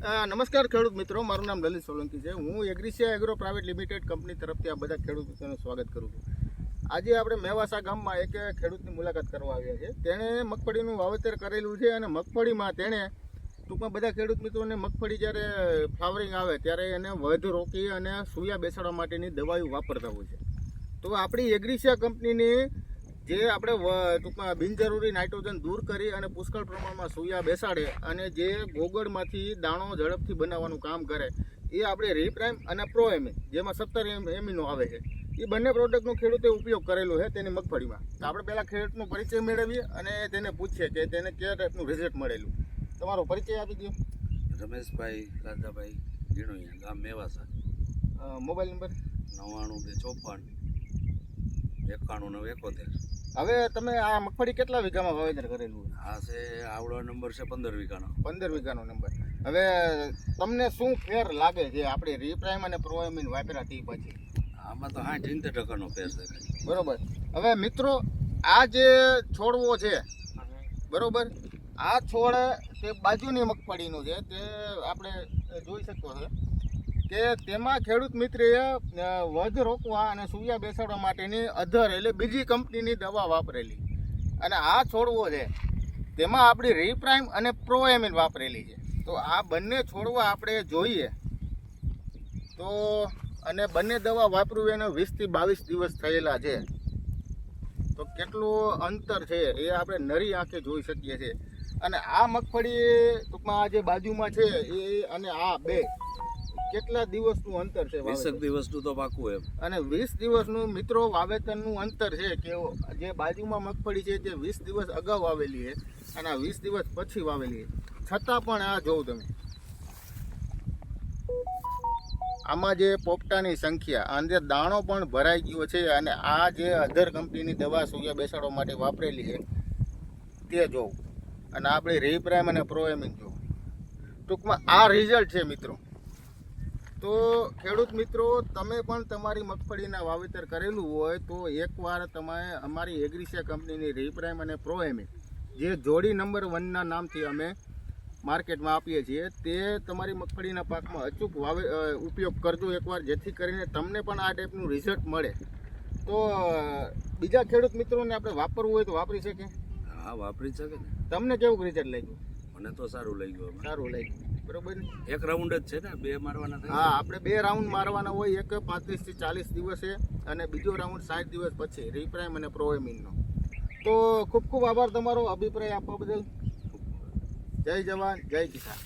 નમસ્કાર ખેડૂત મિત્રો, મારું નામ લલિત સોલંકી છે. હું એગ્રીસિયા એગ્રો પ્રાઇવેટ લિમિટેડ કંપની તરફથી આ બધા ખેડૂત મિત્રોનું સ્વાગત કરું છું. આજે આપણે મેવાસા ગામમાં એક ખેડૂતની મુલાકાત કરવા આવ્યા છે. તેણે મગફળીનું વાવેતર કરેલું છે અને મગફળીમાં તેણે ટૂંકમાં બધા ખેડૂત મિત્રોને મગફળી જ્યારે ફ્લાવરિંગ આવે ત્યારે એને વધ રોકી અને સૂયા બેસાડવા માટેની દવાઓ વાપરતા હોય છે. તો આપણી એગ્રીસિયા કંપનીની જે આપણે ટૂંકમાં બિનજરૂરી નાઇટ્રોજન દૂર કરી અને પુષ્કળ પ્રમાણમાં સૂયા બેસાડે અને જે ગોગળમાંથી દાણો ઝડપથી બનાવવાનું કામ કરે એ આપણે રીપ્રાઇમ અને પ્રો એમી, જેમાં 17 એમીનો આવે છે, એ બંને પ્રોડક્ટનો ખેડૂતે ઉપયોગ કરેલો છે તેની મગફળીમાં. તો આપણે પહેલાં ખેડૂતનો પરિચય મેળવીએ અને તેને પૂછીએ કે તેને કયા ટાઈપનું રિઝલ્ટ મળેલું. તમારો પરિચય આપી દો. રમેશભાઈ રાજાભાઈ ગીણોયા, ગામ મેવાસા. Mobile number 9924519171. હવે તમે આ મગફળી કેટલા વીઘામાં વાવેતર કરેલું? આ છે આવડો નંબર છે 15 વીઘાનો. 15 વીઘાનો નંબર. હવે તમને શું ફેર લાગે છે આપણે રીપ્રાઇમ અને પ્રોએમિન વાપર્યાથી પછી? આમાં તો 60-70% ફેર છે. બરોબર. હવે મિત્રો, આ જે છોડવો છે, બરોબર, આ છોડ તે બાજુની મગફળીનું છે, તે આપણે જોઈ શકો છો કે તેમાં ખેડૂત મિત્રએ વધ રોકવા અને સૂયા બેસાડવા માટેની અધર એટલે બીજી કંપનીની દવા વાપરેલી, અને આ છોડવો છે તેમાં આપણી રીપ્રાઇમ અને પ્રોએમિન વાપરેલી છે. તો આ બંને છોડવા આપણે જોઈએ તો, અને બંને દવા વાપરવી એને 20 થી 22 દિવસ થયેલા છે. તો કેટલું અંતર છે એ આપણે નરી આંખે જોઈ શકીએ છીએ. અને આ મગફળી ટૂંકમાં આ જે બાજુમાં છે એ અને આ બે કેટલા દિવસનું અંતર છે? 20 દિવસનું તો પાકું એમ. અને 20 દિવસનું મિત્રો વાવેતરનું અંતર છે કે જે બાજુમાં મગફળી છે તે 20 દિવસ અગાઉ વાવેલી છે અને આ 20 દિવસ પછી વાવેલી છે. છતાં પણ આ જોઉં તમે, આમાં જે પોપટાની સંખ્યા, અંદર દાણો પણ ભરાઈ ગયો છે. અને આ જે અધર કંપનીની દવા સૂયા બેસાડવા માટે વાપરેલી છે તે જોઉં, અને આપણે રીપ્રાઇમ અને પ્રોએમિન જોઉં. ટૂંકમાં આ રિઝલ્ટ છે મિત્રો. તો ખેડૂત મિત્રો, તમે પણ તમારી મગફળીના વાવેતર કરેલું હોય તો એકવાર તમે અમારી એગ્રીસિયા કંપનીની રીપ્રાઇમ અને પ્રોએમિન, જે જોડી નંબર 1ના નામથી અમે માર્કેટમાં આપીએ છીએ, તે તમારી મગફળીના પાકમાં અચૂક ઉપયોગ કરજો એકવાર, જેથી કરીને તમને પણ આ ટાઈપનું રિઝલ્ટ મળે. તો બીજા ખેડૂત મિત્રોને આપણે વાપરવું હોય તો વાપરી શકે? હા, વાપરી શકે ને. તમને કેવું રિઝલ્ટ લાગ્યું? મને તો સારું લાગ્યું. સારું લાગ્યું, બરોબર ને? એક રાઉન્ડ જ છે ને, 2 મારવાના થાય? હા, આપણે 2 રાઉન્ડ મારવાના હોય, એક 35 થી 40 દિવસે અને બીજો રાઉન્ડ 60 દિવસ પછી, રીપ્રાઇમ અને પ્રોએમિનનો. તો ખૂબ ખૂબ આભાર તમારો અભિપ્રાય આપવા બદલ. જય જવાન, જય કિસાન.